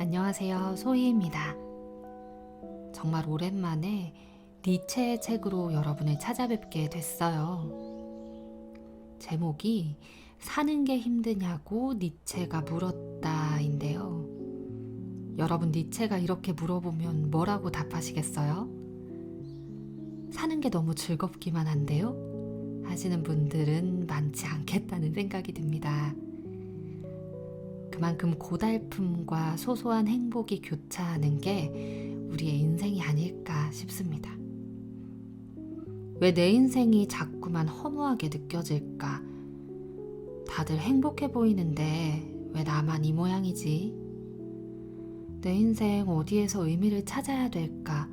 안녕하세요. 소희입니다. 정말 오랜만에 니체의 책으로 여러분을 찾아뵙게 됐어요. 제목이 사는 게 힘드냐고 니체가 물었다인데요. 여러분, 니체가 이렇게 물어보면 뭐라고 답하시겠어요? 사는 게 너무 즐겁기만 한데요? 하시는 분들은 많지 않겠다는 생각이 듭니다. 그만큼 고달픔과 소소한 행복이 교차하는 게 우리의 인생이 아닐까 싶습니다. 왜 내 인생이 자꾸만 허무하게 느껴질까? 다들 행복해 보이는데 왜 나만 이 모양이지? 내 인생 어디에서 의미를 찾아야 될까?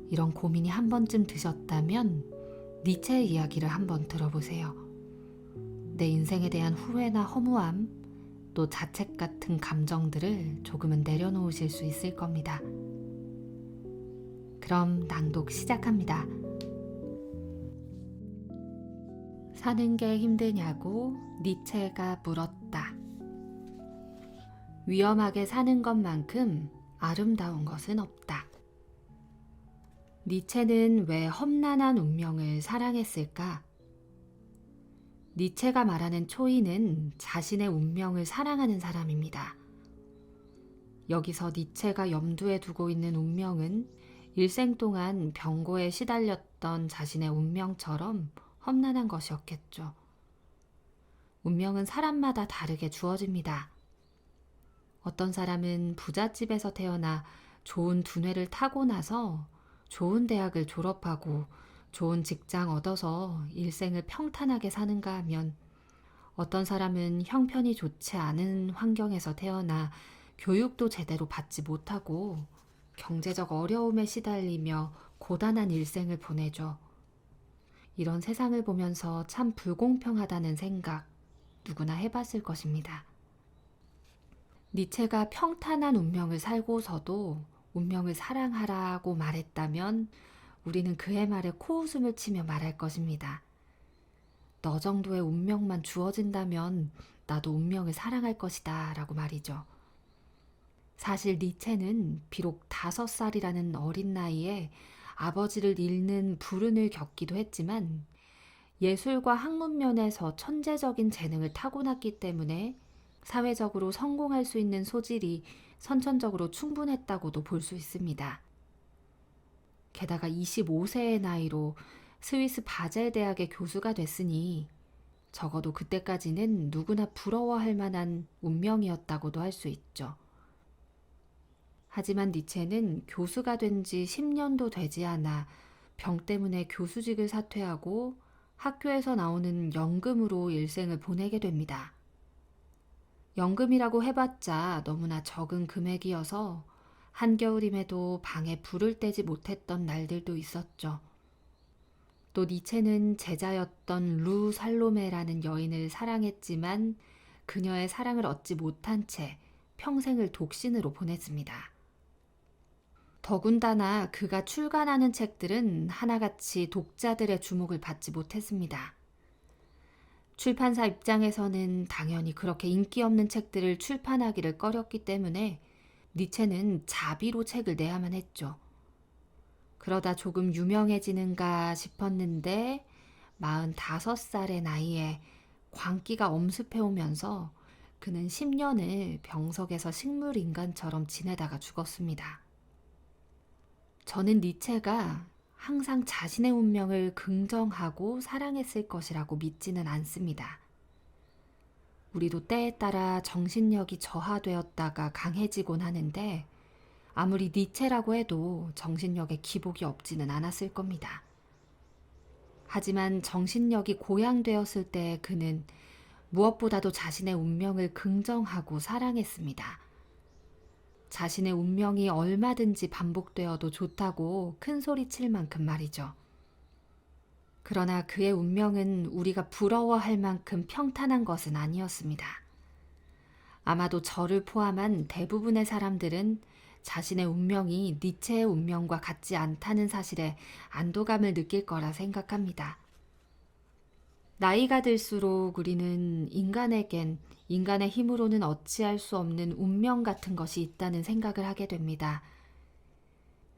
이런 고민이 한 번쯤 드셨다면 니체의 이야기를 한번 들어보세요. 내 인생에 대한 후회나 허무함, 또 자책 같은 감정들을 조금은 내려놓으실 수 있을 겁니다. 그럼 낭독 시작합니다. 사는 게 힘드냐고 니체가 물었다. 위험하게 사는 것만큼 아름다운 것은 없다. 니체는 왜 험난한 운명을 사랑했을까? 니체가 말하는 초인은 자신의 운명을 사랑하는 사람입니다. 여기서 니체가 염두에 두고 있는 운명은 일생 동안 병고에 시달렸던 자신의 운명처럼 험난한 것이었겠죠. 운명은 사람마다 다르게 주어집니다. 어떤 사람은 부잣집에서 태어나 좋은 두뇌를 타고나서 좋은 대학을 졸업하고 좋은 직장 얻어서 일생을 평탄하게 사는가 하면, 어떤 사람은 형편이 좋지 않은 환경에서 태어나 교육도 제대로 받지 못하고 경제적 어려움에 시달리며 고단한 일생을 보내죠. 이런 세상을 보면서 참 불공평하다는 생각 누구나 해봤을 것입니다. 니체가 평탄한 운명을 살고서도 운명을 사랑하라고 말했다면 우리는 그의 말에 코웃음을 치며 말할 것입니다. 너 정도의 운명만 주어진다면 나도 운명을 사랑할 것이다 라고 말이죠. 사실 니체는 비록 5살이라는 어린 나이에 아버지를 잃는 불운을 겪기도 했지만 예술과 학문 면에서 천재적인 재능을 타고났기 때문에 사회적으로 성공할 수 있는 소질이 선천적으로 충분했다고도 볼 수 있습니다. 게다가 25세의 나이로 스위스 바젤 대학의 교수가 됐으니 적어도 그때까지는 누구나 부러워할 만한 운명이었다고도 할 수 있죠. 하지만 니체는 교수가 된 지 10년도 되지 않아 병 때문에 교수직을 사퇴하고 학교에서 나오는 연금으로 일생을 보내게 됩니다. 연금이라고 해봤자 너무나 적은 금액이어서 한겨울임에도 방에 불을 떼지 못했던 날들도 있었죠. 또 니체는 제자였던 루 살로메라는 여인을 사랑했지만 그녀의 사랑을 얻지 못한 채 평생을 독신으로 보냈습니다. 더군다나 그가 출간하는 책들은 하나같이 독자들의 주목을 받지 못했습니다. 출판사 입장에서는 당연히 그렇게 인기 없는 책들을 출판하기를 꺼렸기 때문에 니체는 자비로 책을 내야만 했죠. 그러다 조금 유명해지는가 싶었는데 45살의 나이에 광기가 엄습해오면서 그는 10년을 병석에서 식물인간처럼 지내다가 죽었습니다. 저는 니체가 항상 자신의 운명을 긍정하고 사랑했을 것이라고 믿지는 않습니다. 우리도 때에 따라 정신력이 저하되었다가 강해지곤 하는데 아무리 니체라고 해도 정신력에 기복이 없지는 않았을 겁니다. 하지만 정신력이 고양되었을 때 그는 무엇보다도 자신의 운명을 긍정하고 사랑했습니다. 자신의 운명이 얼마든지 반복되어도 좋다고 큰 소리 칠 만큼 말이죠. 그러나 그의 운명은 우리가 부러워할 만큼 평탄한 것은 아니었습니다. 아마도 저를 포함한 대부분의 사람들은 자신의 운명이 니체의 운명과 같지 않다는 사실에 안도감을 느낄 거라 생각합니다. 나이가 들수록 우리는 인간에겐 인간의 힘으로는 어찌할 수 없는 운명 같은 것이 있다는 생각을 하게 됩니다.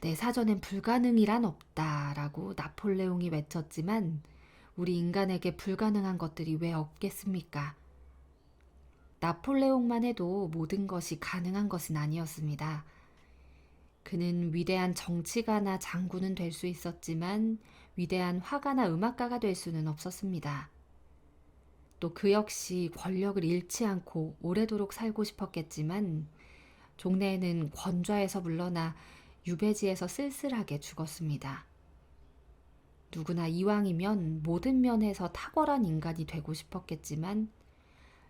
내 사전엔 불가능이란 없다라고 나폴레옹이 외쳤지만 우리 인간에게 불가능한 것들이 왜 없겠습니까? 나폴레옹만 해도 모든 것이 가능한 것은 아니었습니다. 그는 위대한 정치가나 장군은 될 수 있었지만 위대한 화가나 음악가가 될 수는 없었습니다. 또 그 역시 권력을 잃지 않고 오래도록 살고 싶었겠지만 종래에는 권좌에서 물러나 유배지에서 쓸쓸하게 죽었습니다. 누구나 이왕이면 모든 면에서 탁월한 인간이 되고 싶었겠지만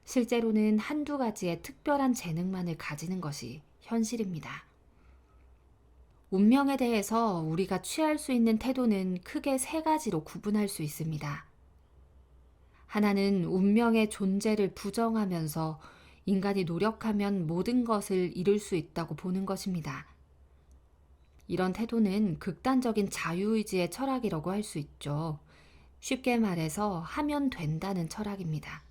실제로는 한두 가지의 특별한 재능만을 가지는 것이 현실입니다. 운명에 대해서 우리가 취할 수 있는 태도는 크게 세 가지로 구분할 수 있습니다. 하나는 운명의 존재를 부정하면서 인간이 노력하면 모든 것을 이룰 수 있다고 보는 것입니다. 이런 태도는 극단적인 자유의지의 철학이라고 할 수 있죠. 쉽게 말해서 하면 된다는 철학입니다.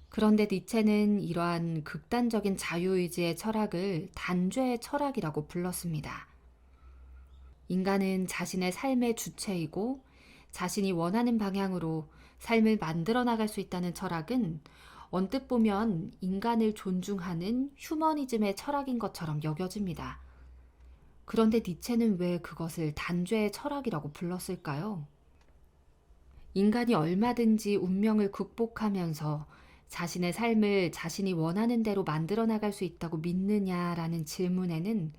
그런데 니체는 이러한 극단적인 자유의지의 철학을 단죄의 철학이라고 불렀습니다. 인간은 자신의 삶의 주체이고 자신이 원하는 방향으로 삶을 만들어 나갈 수 있다는 철학은 언뜻 보면 인간을 존중하는 휴머니즘의 철학인 것처럼 여겨집니다. 그런데 니체는 왜 그것을 단죄의 철학이라고 불렀을까요? 인간이 얼마든지 운명을 극복하면서 자신의 삶을 자신이 원하는 대로 만들어 나갈 수 있다고 믿느냐라는 질문에는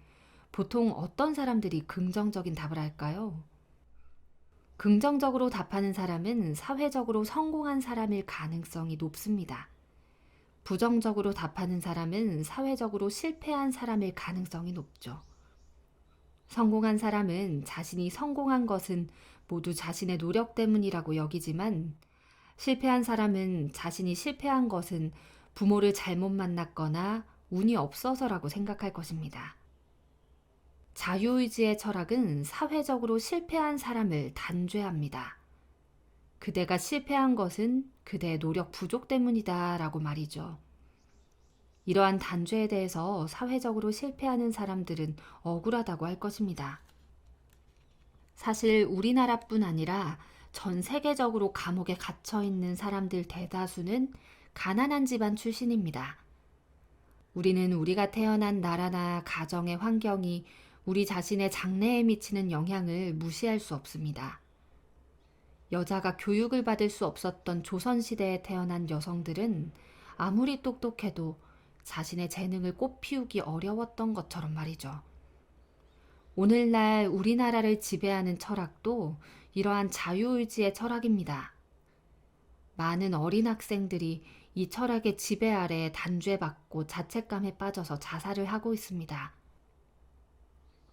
보통 어떤 사람들이 긍정적인 답을 할까요? 긍정적으로 답하는 사람은 사회적으로 성공한 사람일 가능성이 높습니다. 부정적으로 답하는 사람은 사회적으로 실패한 사람일 가능성이 높죠. 성공한 사람은 자신이 성공한 것은 모두 자신의 노력 때문이라고 여기지만 실패한 사람은 자신이 실패한 것은 부모를 잘못 만났거나 운이 없어서라고 생각할 것입니다. 자유의지의 철학은 사회적으로 실패한 사람을 단죄합니다. 그대가 실패한 것은 그대의 노력 부족 때문이다 라고 말이죠. 이러한 단죄에 대해서 사회적으로 실패하는 사람들은 억울하다고 할 것입니다. 사실 우리나라뿐 아니라 전 세계적으로 감옥에 갇혀 있는 사람들 대다수는 가난한 집안 출신입니다. 우리는 우리가 태어난 나라나 가정의 환경이 우리 자신의 장래에 미치는 영향을 무시할 수 없습니다. 여자가 교육을 받을 수 없었던 조선시대에 태어난 여성들은 아무리 똑똑해도 자신의 재능을 꽃피우기 어려웠던 것처럼 말이죠. 오늘날 우리나라를 지배하는 철학도 이러한 자유의지의 철학입니다. 많은 어린 학생들이 이 철학의 지배 아래 단죄받고 자책감에 빠져서 자살을 하고 있습니다.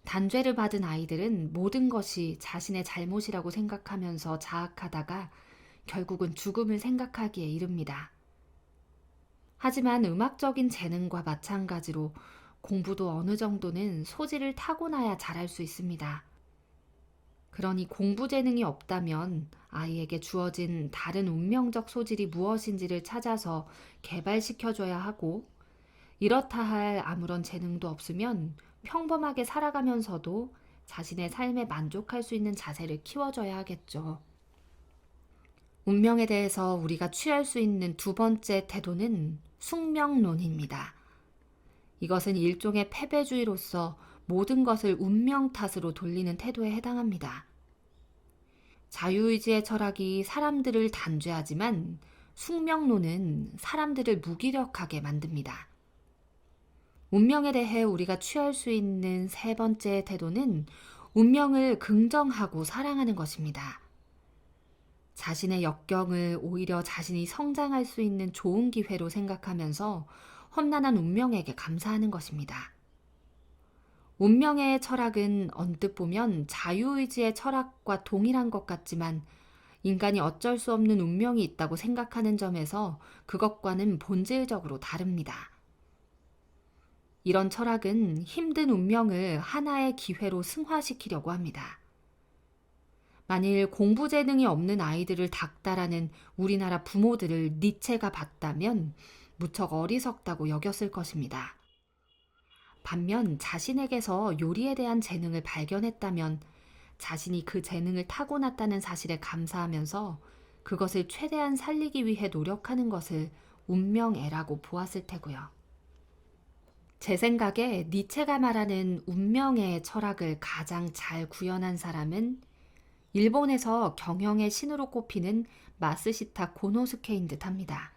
단죄를 받은 아이들은 모든 것이 자신의 잘못이라고 생각하면서 자학하다가 결국은 죽음을 생각하기에 이릅니다. 하지만 음악적인 재능과 마찬가지로 공부도 어느 정도는 소질을 타고나야 잘할 수 있습니다. 그러니 공부 재능이 없다면 아이에게 주어진 다른 운명적 소질이 무엇인지를 찾아서 개발시켜줘야 하고, 이렇다 할 아무런 재능도 없으면 평범하게 살아가면서도 자신의 삶에 만족할 수 있는 자세를 키워줘야 하겠죠. 운명에 대해서 우리가 취할 수 있는 두 번째 태도는 숙명론입니다. 이것은 일종의 패배주의로서 모든 것을 운명 탓으로 돌리는 태도에 해당합니다. 자유의지의 철학이 사람들을 단죄하지만 숙명론은 사람들을 무기력하게 만듭니다. 운명에 대해 우리가 취할 수 있는 세 번째 태도는 운명을 긍정하고 사랑하는 것입니다. 자신의 역경을 오히려 자신이 성장할 수 있는 좋은 기회로 생각하면서 험난한 운명에게 감사하는 것입니다. 운명의 철학은 언뜻 보면 자유의지의 철학과 동일한 것 같지만 인간이 어쩔 수 없는 운명이 있다고 생각하는 점에서 그것과는 본질적으로 다릅니다. 이런 철학은 힘든 운명을 하나의 기회로 승화시키려고 합니다. 만일 공부 재능이 없는 아이들을 닥달하는 우리나라 부모들을 니체가 봤다면 무척 어리석다고 여겼을 것입니다. 반면 자신에게서 요리에 대한 재능을 발견했다면 자신이 그 재능을 타고났다는 사실에 감사하면서 그것을 최대한 살리기 위해 노력하는 것을 운명애라고 보았을 테고요. 제 생각에 니체가 말하는 운명의 철학을 가장 잘 구현한 사람은 일본에서 경영의 신으로 꼽히는 마스시타 고노스케인 듯합니다.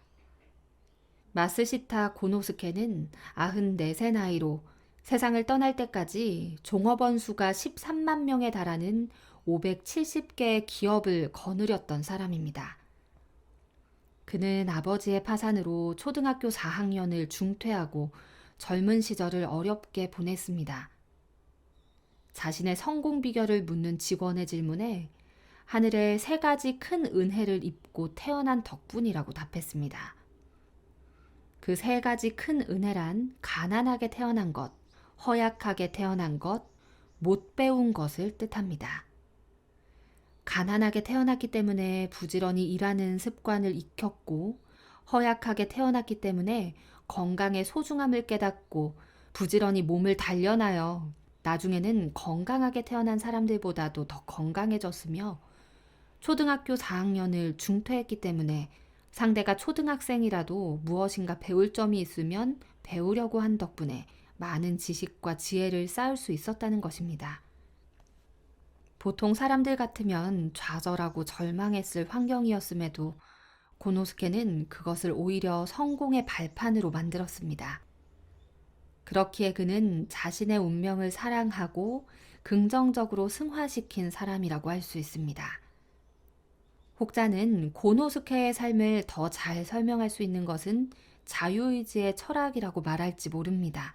마스시타 고노스케는 94세 나이로 세상을 떠날 때까지 종업원 수가 13만 명에 달하는 570개의 기업을 거느렸던 사람입니다. 그는 아버지의 파산으로 초등학교 4학년을 중퇴하고 젊은 시절을 어렵게 보냈습니다. 자신의 성공 비결을 묻는 직원의 질문에 하늘에 3가지 큰 은혜를 입고 태어난 덕분이라고 답했습니다. 그 3가지 큰 은혜란 가난하게 태어난 것, 허약하게 태어난 것, 못 배운 것을 뜻합니다. 가난하게 태어났기 때문에 부지런히 일하는 습관을 익혔고, 허약하게 태어났기 때문에 건강의 소중함을 깨닫고 부지런히 몸을 단련하여 나중에는 건강하게 태어난 사람들보다도 더 건강해졌으며, 초등학교 4학년을 중퇴했기 때문에 상대가 초등학생이라도 무엇인가 배울 점이 있으면 배우려고 한 덕분에 많은 지식과 지혜를 쌓을 수 있었다는 것입니다. 보통 사람들 같으면 좌절하고 절망했을 환경이었음에도 고노스케는 그것을 오히려 성공의 발판으로 만들었습니다. 그렇기에 그는 자신의 운명을 사랑하고 긍정적으로 승화시킨 사람이라고 할 수 있습니다. 혹자는 고노스케의 삶을 더 잘 설명할 수 있는 것은 자유의지의 철학이라고 말할지 모릅니다.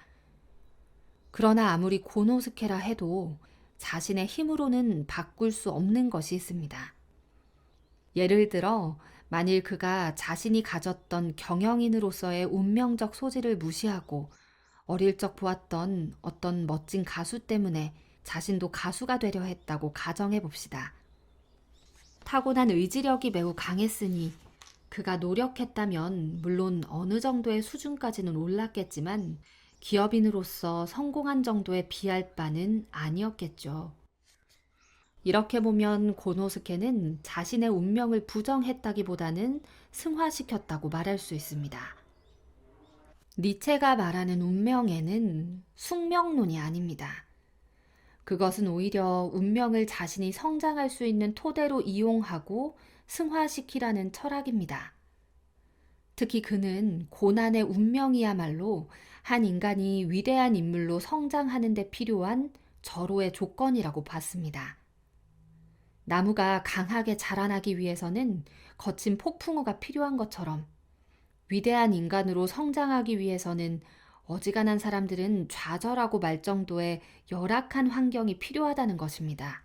그러나 아무리 고노스케라 해도 자신의 힘으로는 바꿀 수 없는 것이 있습니다. 예를 들어 만일 그가 자신이 가졌던 경영인으로서의 운명적 소질을 무시하고 어릴 적 보았던 어떤 멋진 가수 때문에 자신도 가수가 되려 했다고 가정해 봅시다. 타고난 의지력이 매우 강했으니 그가 노력했다면 물론 어느 정도의 수준까지는 올랐겠지만 기업인으로서 성공한 정도에 비할 바는 아니었겠죠. 이렇게 보면 고노스케는 자신의 운명을 부정했다기보다는 승화시켰다고 말할 수 있습니다. 니체가 말하는 운명에는 숙명론이 아닙니다. 그것은 오히려 운명을 자신이 성장할 수 있는 토대로 이용하고 승화시키라는 철학입니다. 특히 그는 고난의 운명이야말로 한 인간이 위대한 인물로 성장하는 데 필요한 절호의 조건이라고 봤습니다. 나무가 강하게 자라나기 위해서는 거친 폭풍우가 필요한 것처럼 위대한 인간으로 성장하기 위해서는 어지간한 사람들은 좌절하고 말 정도의 열악한 환경이 필요하다는 것입니다.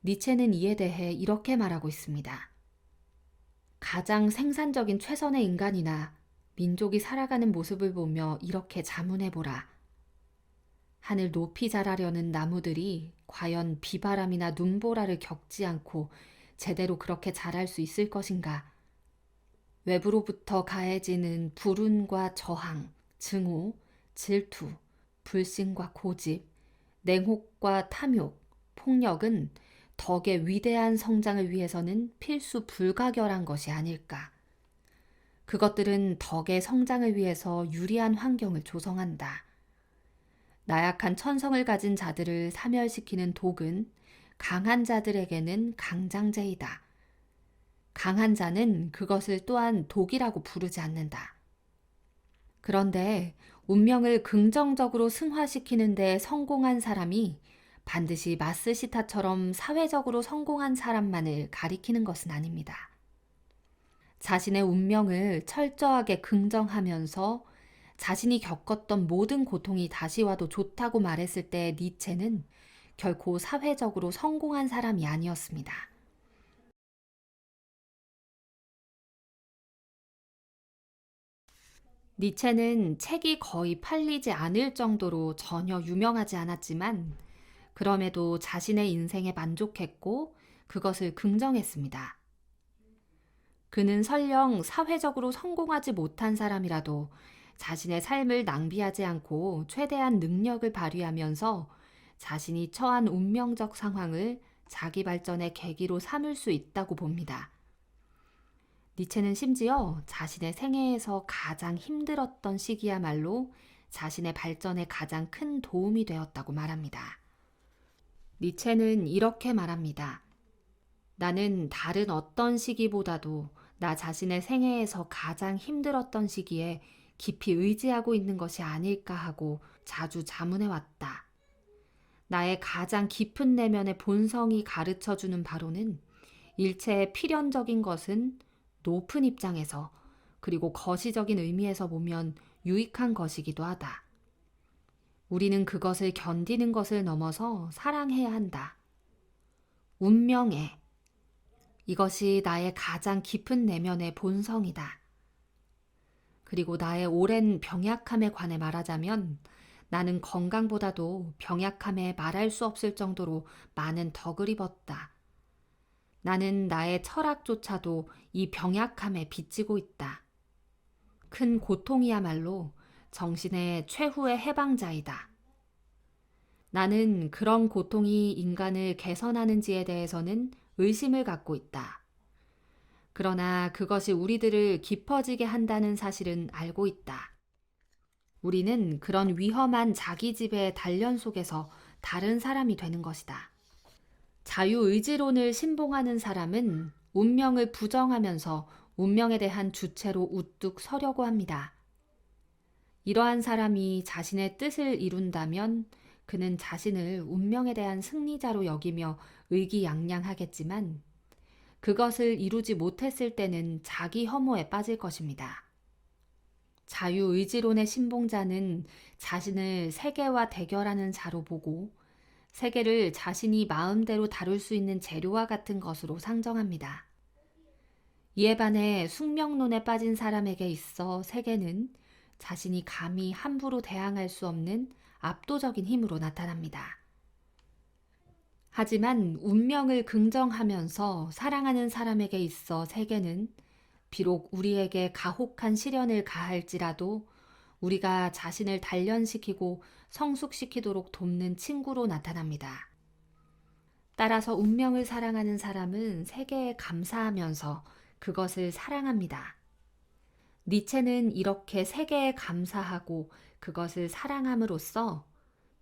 니체는 이에 대해 이렇게 말하고 있습니다. 가장 생산적인 최선의 인간이나 민족이 살아가는 모습을 보며 이렇게 자문해보라. 하늘 높이 자라려는 나무들이 과연 비바람이나 눈보라를 겪지 않고 제대로 그렇게 자랄 수 있을 것인가? 외부로부터 가해지는 불운과 저항, 증오, 질투, 불신과 고집, 냉혹과 탐욕, 폭력은 덕의 위대한 성장을 위해서는 필수 불가결한 것이 아닐까. 그것들은 덕의 성장을 위해서 유리한 환경을 조성한다. 나약한 천성을 가진 자들을 사멸시키는 독은 강한 자들에게는 강장제이다. 강한 자는 그것을 또한 독이라고 부르지 않는다. 그런데 운명을 긍정적으로 승화시키는 데 성공한 사람이 반드시 마스시타처럼 사회적으로 성공한 사람만을 가리키는 것은 아닙니다. 자신의 운명을 철저하게 긍정하면서 자신이 겪었던 모든 고통이 다시 와도 좋다고 말했을 때 니체는 결코 사회적으로 성공한 사람이 아니었습니다. 니체는 책이 거의 팔리지 않을 정도로 전혀 유명하지 않았지만 그럼에도 자신의 인생에 만족했고 그것을 긍정했습니다. 그는 설령 사회적으로 성공하지 못한 사람이라도 자신의 삶을 낭비하지 않고 최대한 능력을 발휘하면서 자신이 처한 운명적 상황을 자기 발전의 계기로 삼을 수 있다고 봅니다. 니체는 심지어 자신의 생애에서 가장 힘들었던 시기야말로 자신의 발전에 가장 큰 도움이 되었다고 말합니다. 니체는 이렇게 말합니다. 나는 다른 어떤 시기보다도 나 자신의 생애에서 가장 힘들었던 시기에 깊이 의지하고 있는 것이 아닐까 하고 자주 자문해 왔다. 나의 가장 깊은 내면의 본성이 가르쳐주는 바로는 일체의 필연적인 것은 높은 입장에서 그리고 거시적인 의미에서 보면 유익한 것이기도 하다. 우리는 그것을 견디는 것을 넘어서 사랑해야 한다. 운명애. 이것이 나의 가장 깊은 내면의 본성이다. 그리고 나의 오랜 병약함에 관해 말하자면 나는 건강보다도 병약함에 말할 수 없을 정도로 많은 덕을 입었다. 나는 나의 철학조차도 이 병약함에 빚지고 있다. 큰 고통이야말로 정신의 최후의 해방자이다. 나는 그런 고통이 인간을 개선하는지에 대해서는 의심을 갖고 있다. 그러나 그것이 우리들을 깊어지게 한다는 사실은 알고 있다. 우리는 그런 위험한 자기지배의 단련 속에서 다른 사람이 되는 것이다. 자유의지론을 신봉하는 사람은 운명을 부정하면서 운명에 대한 주체로 우뚝 서려고 합니다. 이러한 사람이 자신의 뜻을 이룬다면 그는 자신을 운명에 대한 승리자로 여기며 의기양양하겠지만 그것을 이루지 못했을 때는 자기 혐오에 빠질 것입니다. 자유의지론의 신봉자는 자신을 세계와 대결하는 자로 보고 세계를 자신이 마음대로 다룰 수 있는 재료와 같은 것으로 상정합니다. 이에 반해 숙명론에 빠진 사람에게 있어 세계는 자신이 감히 함부로 대항할 수 없는 압도적인 힘으로 나타납니다. 하지만 운명을 긍정하면서 사랑하는 사람에게 있어 세계는 비록 우리에게 가혹한 시련을 가할지라도 우리가 자신을 단련시키고 성숙시키도록 돕는 친구로 나타납니다. 따라서 운명을 사랑하는 사람은 세계에 감사하면서 그것을 사랑합니다. 니체는 이렇게 세계에 감사하고 그것을 사랑함으로써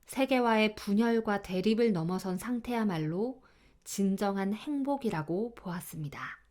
세계와의 분열과 대립을 넘어선 상태야말로 진정한 행복이라고 보았습니다.